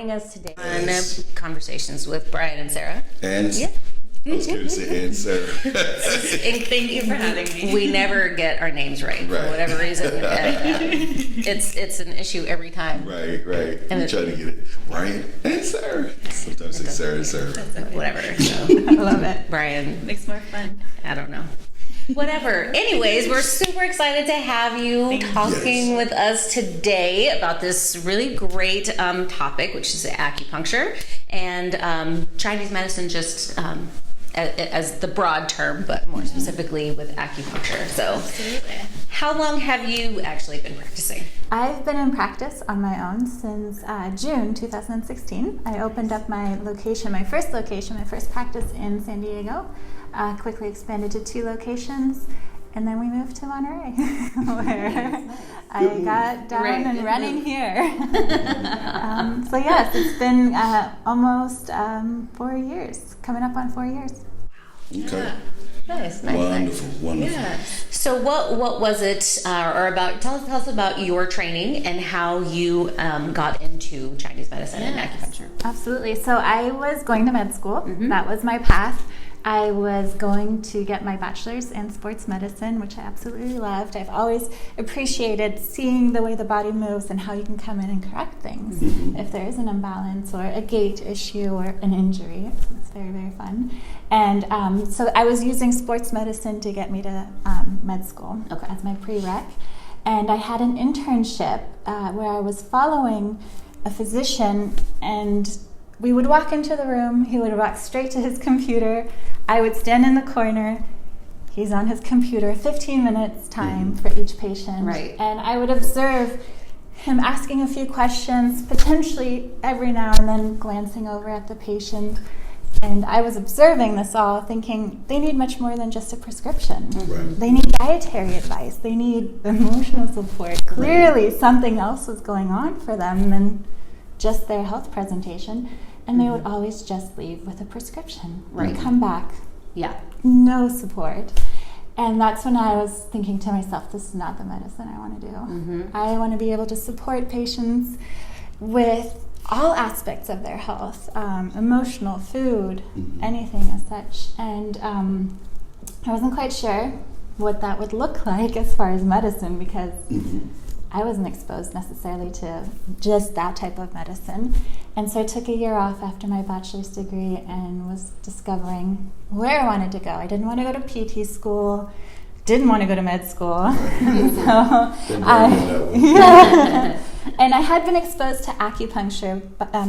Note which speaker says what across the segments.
Speaker 1: joining us today on Conversations with Brian and Sara.
Speaker 2: And
Speaker 1: yeah.
Speaker 2: I was going to say and Sara.
Speaker 1: Thank you for having me. We never get our names right for whatever reason. It's an issue every time.
Speaker 2: Right. And we try to get it Brian and Sara. Sometimes say Sara and Sara.
Speaker 1: Whatever. So.
Speaker 3: I love it.
Speaker 1: Brian.
Speaker 3: Makes more fun.
Speaker 1: I don't know. Whatever. Anyways, we're super excited to have you talking with us today about this really great topic, which is acupuncture and Chinese medicine, just as the broad term, but more specifically with acupuncture. So,
Speaker 3: Absolutely.
Speaker 1: How long have you actually been practicing?
Speaker 3: I've been in practice on my own since June 2016. I opened up my first practice in San Diego. Quickly expanded to 2 locations, and then we moved to Monterey, where I got down and running here. So yes, it's been almost 4 years, coming up on 4 years.
Speaker 2: Okay.
Speaker 1: Yeah. Nice.
Speaker 2: Wonderful.
Speaker 1: Yeah. So what was it, or about? Tell us about your training and how you got into Chinese medicine and acupuncture.
Speaker 3: Absolutely. So I was going to med school. That was my path. I was going to get my bachelor's in sports medicine, which I absolutely loved. I've always appreciated seeing the way the body moves and how you can come in and correct things if there is an imbalance or a gait issue or an injury. It's very, very fun. And so I was using sports medicine to get me to med school as my prereq. And I had an internship where I was following a physician, and we would walk into the room, he would walk straight to his computer, I would stand in the corner, he's on his computer, 15 minutes time for each patient.
Speaker 1: Right.
Speaker 3: And I would observe him asking a few questions, potentially every now and then glancing over at the patient. And I was observing this all, thinking they need much more than just a prescription.
Speaker 2: Right.
Speaker 3: They need dietary advice, they need emotional support. Clearly something else was going on for them than just their health presentation. And they would always just leave with a prescription. Right. Come back.
Speaker 1: Yeah.
Speaker 3: No support. And that's when I was thinking to myself, this is not the medicine I want to do. I want to be able to support patients with all aspects of their health, emotional, food, anything as such. And I wasn't quite sure what that would look like as far as medicine, because I wasn't exposed necessarily to just that type of medicine. And so I took a year off after my bachelor's degree and was discovering where I wanted to go. I didn't want to go to PT school, didn't want to go to med school. And I had been exposed to acupuncture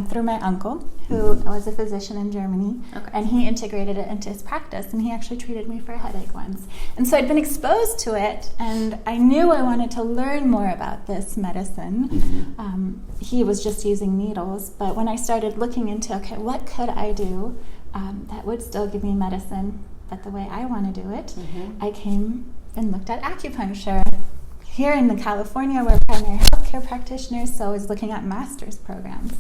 Speaker 3: through my uncle, who was a physician in Germany, and he integrated it into his practice, and he actually treated me for a headache once. And so I'd been exposed to it, and I knew I wanted to learn more about this medicine. He was just using needles, but when I started looking into, what could I do that would still give me medicine, but the way I want to do it, I came and looked at acupuncture. Here in California, we're primary healthcare practitioners, so I was looking at master's programs.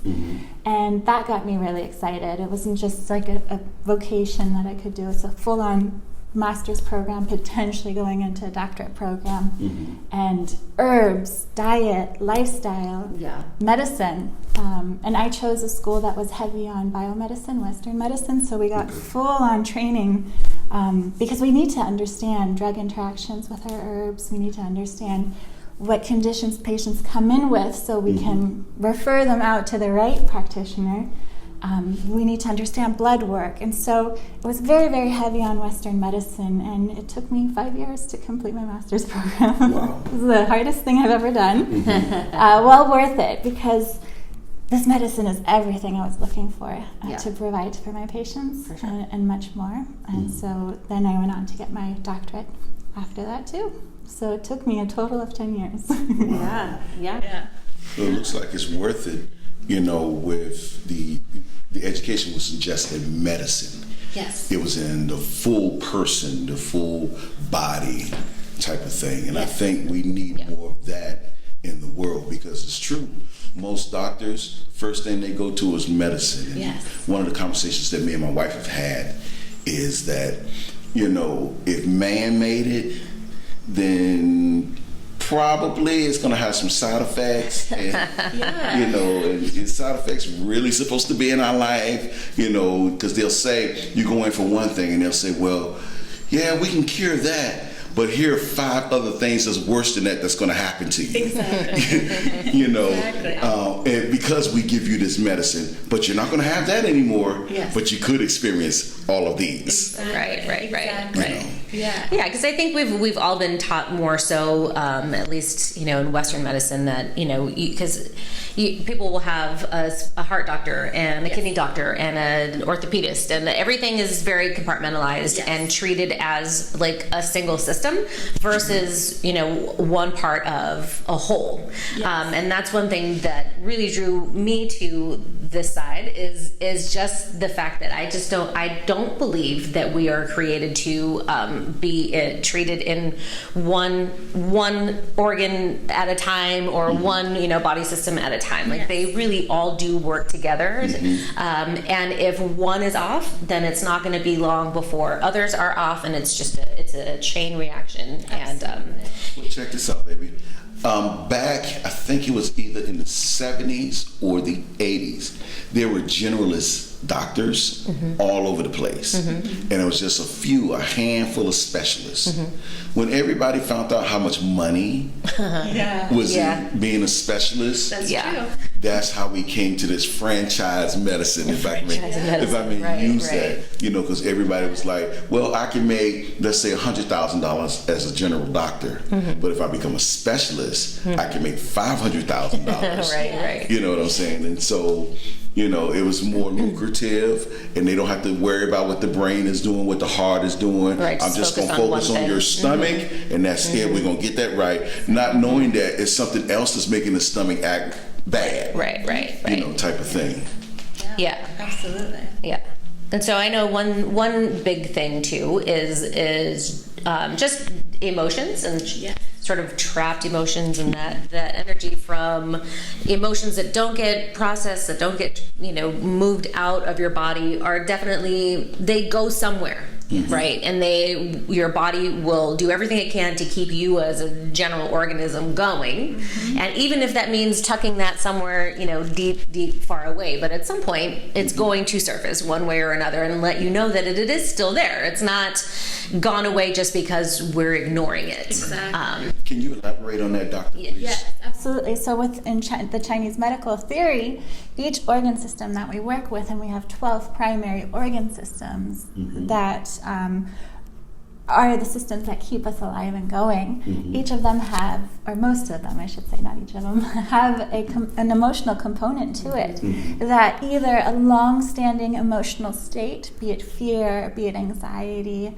Speaker 3: And that got me really excited. It wasn't just like a vocation that I could do. It's a full-on master's program, potentially going into a doctorate program. And herbs, diet, lifestyle, medicine. And I chose a school that was heavy on biomedicine, Western medicine, so we got full-on training because we need to understand drug interactions with our herbs. We need to understand what conditions patients come in with so we can refer them out to the right practitioner. We need to understand blood work. And so it was very, very heavy on Western medicine, and it took me 5 years to complete my master's program.
Speaker 2: Wow.
Speaker 3: It was the hardest thing I've ever done. Well worth it, because this medicine is everything I was looking for to provide for my patients, and much more. And so then I went on to get my doctorate after that too. So it took me a total of 10 years.
Speaker 1: Yeah.
Speaker 2: So it looks like it's worth it, with the education wasn't just in medicine.
Speaker 1: Yes.
Speaker 2: It was in the full person, the full body type of thing. And I think we need more of that in the world, because it's true. Most doctors, first thing they go to is medicine. And one of the conversations that me and my wife have had is that, if man made it, then probably it's going to have some side effects, and and side effects really supposed to be in our life, because they'll say you go in for one thing and they'll say, well, yeah, we can cure that, but here are 5 other things that's worse than that's going to happen to you.
Speaker 4: Exactly.
Speaker 2: Exactly. And because we give you this medicine, but you're not going to have that anymore. Yes. But you could experience all of these.
Speaker 1: Exactly. Right.
Speaker 4: Exactly. Yeah.
Speaker 1: Yeah, because I think we've all been taught more so, at least in Western medicine, that because people will have a heart doctor and a kidney doctor and an orthopedist, and everything is very compartmentalized and treated as like a single system versus one part of a whole. Yes. And that's one thing that really drew me to this side is just the fact that I don't believe that we are created to be treated in one organ at a time or one body system at a time. Like they really all do work together. And if one is off, then it's not going to be long before others are off, and it's just a chain reaction.
Speaker 4: Absolutely.
Speaker 2: Well, check this out, baby. Back, I think it was either in the 70s or the 80s, there were generalist doctors all over the place. And it was just a handful of specialists. When everybody found out how much money was in being a specialist,
Speaker 4: that's true.
Speaker 2: That's how we came to this franchise medicine, if I may use that, because everybody was like, well, I can make, let's say, $100,000 as a general doctor, but if I become a specialist, I can make $500,000.
Speaker 1: Right.
Speaker 2: You know what I'm saying? And so, it was more lucrative, and they don't have to worry about what the brain is doing, what the heart is doing.
Speaker 1: Right,
Speaker 2: I'm just going to focus on your stomach, and that's it. We're going to get that right. Not knowing that it's something else that's making the stomach act bad.
Speaker 1: Right.
Speaker 2: Type of thing.
Speaker 1: Yeah.
Speaker 4: Absolutely.
Speaker 1: Yeah. And so I know one big thing too is just emotions and sort of trapped emotions, and that energy from emotions that don't get processed, that don't get moved out of your body, are definitely, they go somewhere. Right, and your body will do everything it can to keep you as a general organism going, and even if that means tucking that somewhere, deep, far away, but at some point it's going to surface one way or another and let you know that it is still there. It's not gone away just because we're ignoring it.
Speaker 4: Exactly.
Speaker 2: Can you elaborate on that, Doctor, please?
Speaker 3: Yes, absolutely. So within the Chinese medical theory, each organ system that we work with, and we have 12 primary organ systems that are the systems that keep us alive and going. Each of them have, or most of them, I should say, not each of them, have an emotional component to it. That either a long-standing emotional state, be it fear, be it anxiety,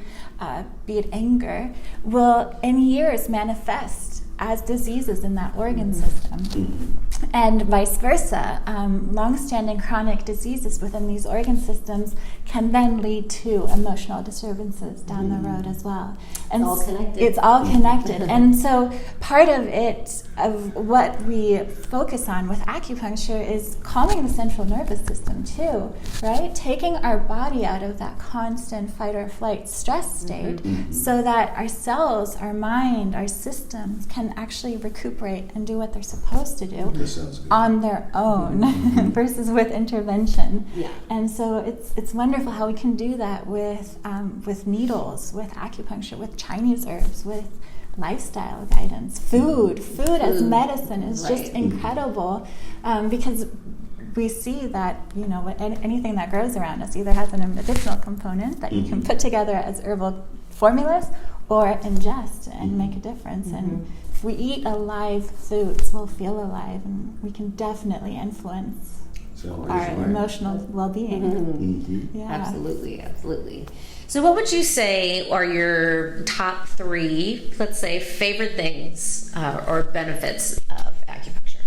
Speaker 3: be it anger, will in years manifest as diseases in that organ system. And vice versa, long-standing chronic diseases within these organ systems can then lead to emotional disturbances down the road as well. And
Speaker 1: it's all connected.
Speaker 3: It's all connected. And so part of it, of what we focus on with acupuncture, is calming the central nervous system too, right? Taking our body out of that constant fight or flight stress state so that our cells, our mind, our systems can actually recuperate and do what they're supposed to do on their own versus with intervention. And so it's wonderful how we can do that with needles, with acupuncture, with Chinese herbs, with lifestyle guidance, food as medicine is just incredible, because we see that anything that grows around us either has an medicinal component that you can put together as herbal formulas or ingest and make a difference. And if we eat alive foods, we'll feel alive, and we can definitely influence our emotional well-being.
Speaker 1: Absolutely. So what would you say are your top 3, let's say, favorite things or benefits of acupuncture?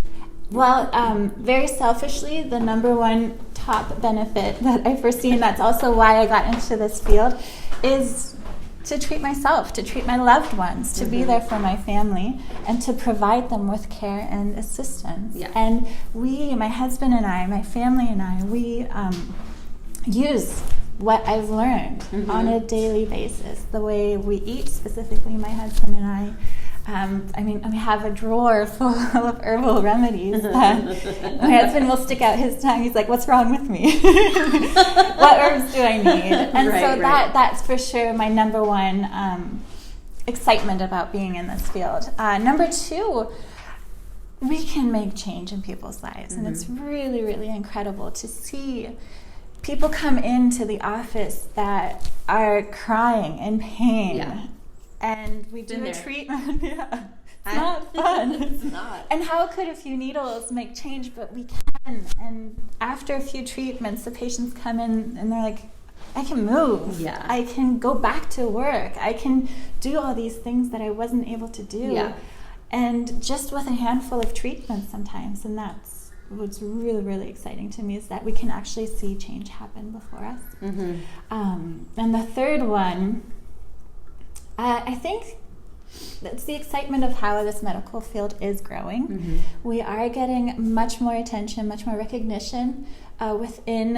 Speaker 3: Well, very selfishly, the number one top benefit that I foresee, and that's also why I got into this field, is to treat myself, to treat my loved ones, to be there for my family, and to provide them with care and assistance. And my husband and I, my family and I, we use what I've learned on a daily basis. The way we eat, specifically my husband and We have a drawer full of herbal remedies that my husband will stick out his tongue. He's like, "What's wrong with me? What herbs do I need?" And that's for sure my number one excitement about being in this field. Number two, we can make change in people's lives, and it's really, really incredible to see people come into the office that are crying in pain, and we do a treatment. It's not fun.
Speaker 1: It's not.
Speaker 3: And how could a few needles make change? But we can. And after a few treatments, the patients come in and they're like, I can move.
Speaker 1: Yeah.
Speaker 3: I can go back to work. I can do all these things that I wasn't able to do.
Speaker 1: Yeah.
Speaker 3: And just with a handful of treatments sometimes, and that's what's really, really exciting to me, is that we can actually see change happen before us. And the third one, I think it's the excitement of how this medical field is growing. We are getting much more attention, much more recognition within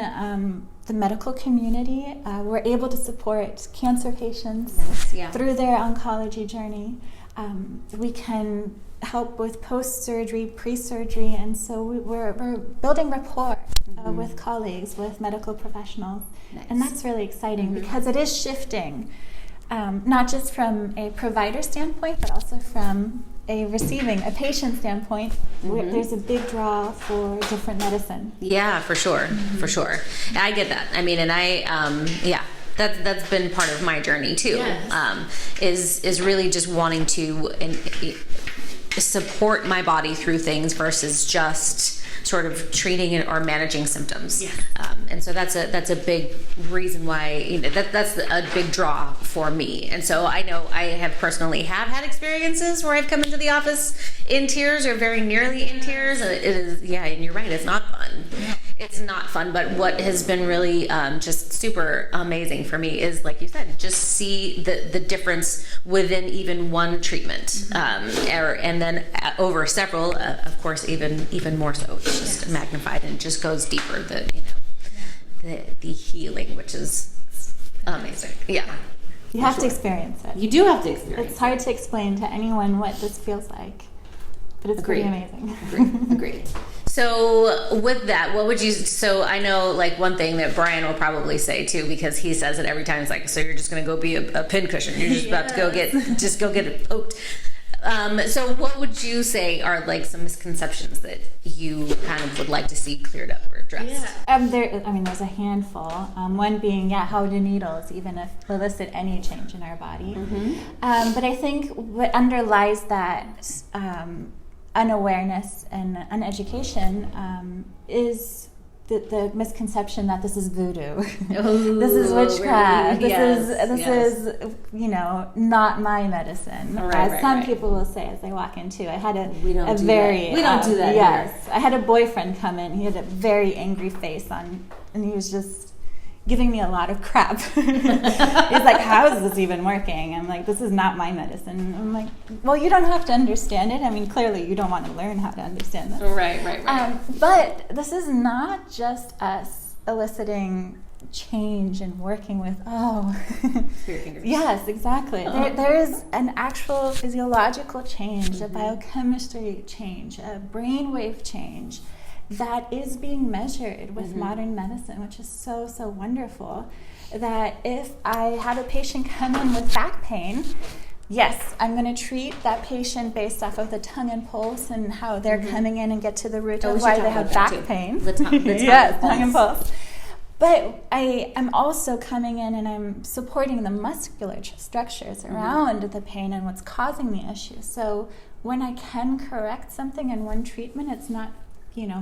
Speaker 3: the medical community. We're able to support cancer patients through their oncology journey. We can help with post-surgery, pre-surgery, and so we're building rapport with colleagues, with medical professionals. And that's really exciting because it is shifting, not just from a provider standpoint, but also from a patient standpoint. There's a big draw for different medicine.
Speaker 1: Yeah, for sure, for sure. I get that. I mean, and that's been part of my journey too. Yes. Is really just wanting to support my body through things versus just sort of treating it or managing symptoms. Yeah. And so that's a big reason why that's a big draw for me. And so I know I have personally had experiences where I've come into the office in tears or very nearly in tears. It is, and you're right, it's not fun. Yeah. It's not fun, but what has been really just super amazing for me is, like you said, just see the difference within even one treatment, and then over several, of course, even more so. It's just magnified and just goes deeper. The healing, which is amazing. Yeah,
Speaker 3: you have to experience it.
Speaker 1: You do have to experience it.
Speaker 3: It's hard to explain to anyone what this feels like, but it's pretty amazing.
Speaker 1: Agreed. So with that, what would you, so I know like one thing that Brian will probably say too, because he says it every time, it's like, so you're just going to go be a pincushion. You're just about to go get it poked. So what would you say are like some misconceptions that you kind of would like to see cleared up or addressed?
Speaker 3: There's a handful. One being, how do needles even elicit any change in our body? But I think what underlies that unawareness and uneducation is the misconception that this is voodoo. This is witchcraft. This is not my medicine. Some people will say as they walk into. I had
Speaker 1: we don't do that.
Speaker 3: Yes, I had a boyfriend come in. He had a very angry face on, and he was just giving me a lot of crap. He's like, "How is this even working?" I'm like, "This is not my medicine." I'm like, "Well, you don't have to understand it. I mean, clearly you don't want to learn how to understand this."
Speaker 1: Right.
Speaker 3: But this is not just us eliciting change and working with,
Speaker 1: Spirit fingers.
Speaker 3: Yes, exactly. There is an actual physiological change, a biochemistry change, a brainwave change that is being measured with modern medicine, which is so, so wonderful. That if I have a patient come in with back pain, yes, I'm going to treat that patient based off of the tongue and pulse and how they're coming in and get to the root of why they have back pain.
Speaker 1: The tongue
Speaker 3: and pulse. But I am also coming in and I'm supporting the muscular structures around the pain and what's causing the issue. So when I can correct something in one treatment, it's not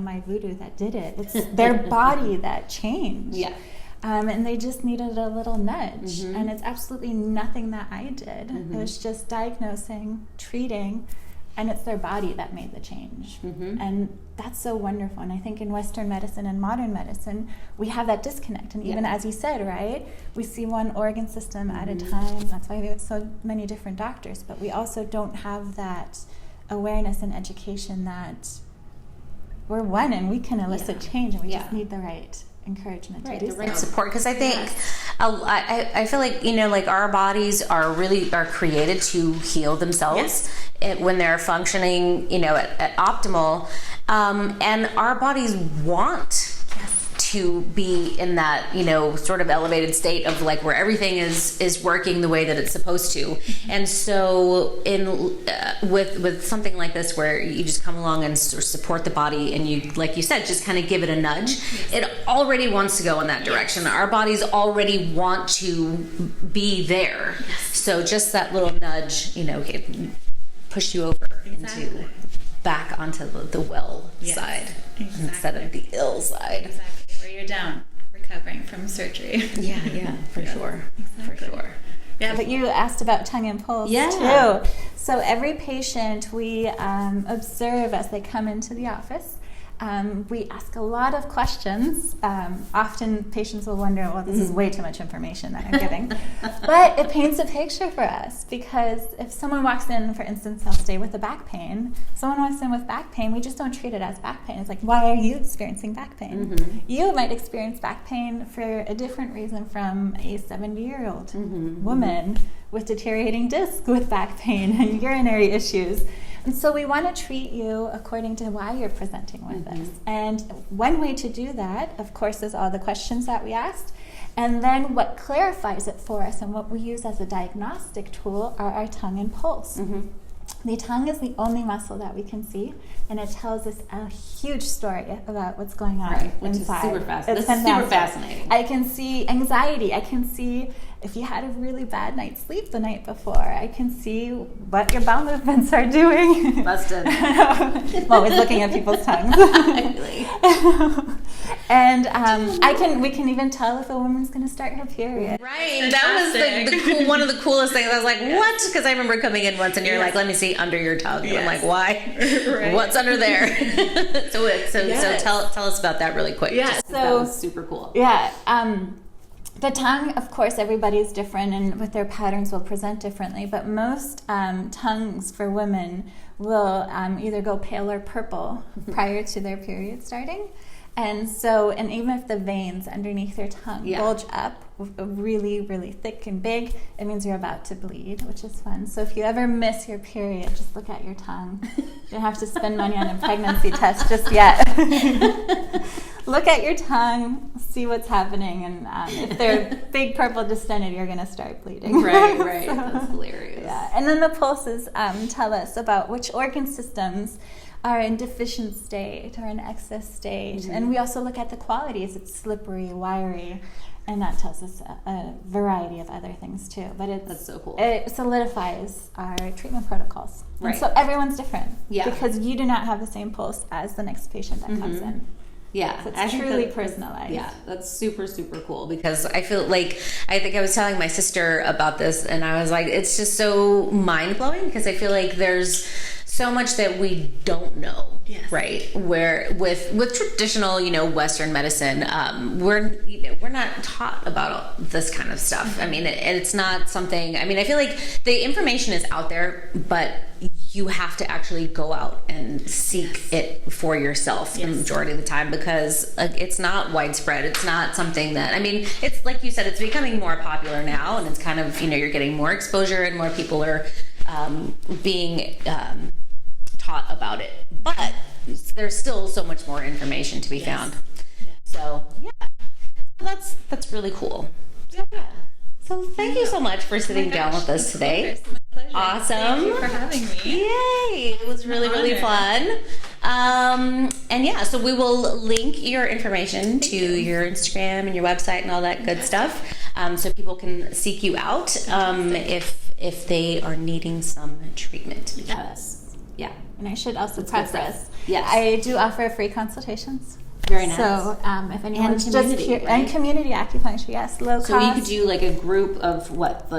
Speaker 3: my voodoo that did it. It's their body that changed.
Speaker 1: Yeah.
Speaker 3: And they just needed a little nudge. And it's absolutely nothing that I did. It was just diagnosing, treating, and it's their body that made the change. And that's so wonderful. And I think in Western medicine and modern medicine, we have that disconnect. And even as you said, right, we see one organ system at a time. That's why we have so many different doctors. But we also don't have that awareness and education that we're one and we can elicit change, and we just need the right encouragement to do
Speaker 1: the right
Speaker 3: so.
Speaker 1: support. Because I think I feel like, like our bodies are created to heal themselves when they're functioning, at optimal. And our bodies want to be in that, sort of elevated state of like where everything is working the way that it's supposed to. And so with something like this where you just come along and sort of support the body and you, like you said, just kind of give it a nudge, it already wants to go in that direction. Our bodies already want to be there. So just that little nudge, push you over into back onto the well side instead of the ill side.
Speaker 4: Exactly, where you're down, recovering from surgery.
Speaker 1: Yeah, for sure.
Speaker 4: Exactly.
Speaker 1: For sure.
Speaker 3: Yeah, but you asked about tongue and pulse too. So every patient we observe as they come into the office. We ask a lot of questions. Often patients will wonder, well, this is way too much information that I'm giving. But it paints a picture for us because if someone walks in, for instance, I'll stay with the back pain. Someone walks in with back pain, we just don't treat it as back pain. It's like, why are you experiencing back pain? You might experience back pain for a different reason from a 70-year-old woman with deteriorating disc with back pain and urinary issues. And so we want to treat you according to why you're presenting with us. And one way to do that, of course, is all the questions that we asked. And then what clarifies it for us and what we use as a diagnostic tool are our tongue and pulse. The tongue is the only muscle that we can see, and it tells us a huge story about what's going on
Speaker 1: which
Speaker 3: inside.
Speaker 1: is super fascinating.
Speaker 3: It's
Speaker 1: super fascinating.
Speaker 3: I can see anxiety. I can see if you had a really bad night's sleep the night before. I can see what your bowel movements are doing.
Speaker 1: Busted.
Speaker 3: I'm always looking at people's tongues. And we can even tell if a woman's going to start her period.
Speaker 1: Right. That was one of the coolest things. I was like, what? Because I remember coming in once and you're like, let me see under your tongue. And I'm like, why?
Speaker 4: Right.
Speaker 1: What's under there? So tell us about that really quick.
Speaker 3: Yeah.
Speaker 1: So that was super cool.
Speaker 3: Yeah. The tongue, of course, everybody's different and with their patterns will present differently, but most tongues for women will either go pale or purple prior to their period starting. And even if the veins underneath their tongue bulge up really, really thick and big, it means you're about to bleed, which is fun. So if you ever miss your period, just look at your tongue. You don't have to spend money on a pregnancy test just yet. Look at your tongue, see what's happening, and if they're big purple distended, you're going to start bleeding.
Speaker 1: Right. That's hilarious.
Speaker 3: Yeah. And then the pulses tell us about which organ systems are in deficient state or in excess state. And we also look at the qualities. It's slippery, wiry, and that tells us a variety of other things too. But
Speaker 1: that's so cool.
Speaker 3: It solidifies our treatment protocols.
Speaker 1: Right.
Speaker 3: And so everyone's different.
Speaker 1: Yeah.
Speaker 3: Because you do not have the same pulse as the next patient that comes in.
Speaker 1: Yeah,
Speaker 3: so it's truly personalized.
Speaker 1: Yeah, that's super, super cool because I feel like, I think I was telling my sister about this and I was like, it's just so mind-blowing because I feel like there's so much that we don't know, right? Where with traditional, Western medicine, we're not taught about this kind of stuff. I mean, it's not something. I mean, I feel like the information is out there, but you have to actually go out and seek it for yourself the majority of the time because it's not widespread. It's not something that, I mean, it's like you said, it's becoming more popular now, and it's kind of, you're getting more exposure and more people are being taught about it, but there's still so much more information to be found. So that's really cool. So thank you so much for sitting down with us today. Awesome.
Speaker 4: Thank you for having me.
Speaker 1: Yay! It was really, really fun. So we will link your information to your Instagram and your website and all that good stuff, so people can seek you out if they are needing some treatment. Because,
Speaker 3: And I should also preface,
Speaker 1: I
Speaker 3: do offer free consultations.
Speaker 1: Very nice.
Speaker 3: So if anyone's
Speaker 1: And
Speaker 3: just
Speaker 1: community, right?
Speaker 3: and community acupuncture, low
Speaker 1: so
Speaker 3: cost.
Speaker 1: you could do like a group of what?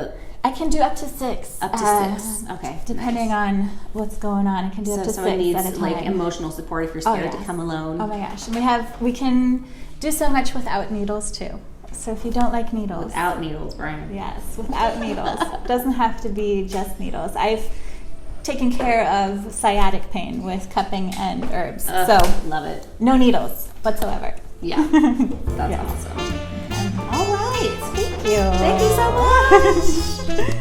Speaker 3: I can do up to 6.
Speaker 1: Up to 6. Okay.
Speaker 3: Depending on what's going on, I can do up to 6
Speaker 1: someone needs
Speaker 3: at a time.
Speaker 1: like emotional support if you're scared to come alone.
Speaker 3: Oh my gosh. And we can do so much without needles too. So if you don't like needles.
Speaker 1: Without needles, Brian.
Speaker 3: Yes, without needles. It doesn't have to be just needles. I've taken care of sciatic pain with cupping and herbs. So
Speaker 1: love it.
Speaker 3: No needles whatsoever.
Speaker 1: Yeah. That's awesome. All right. Thank you.
Speaker 3: you.
Speaker 1: Thank you so much.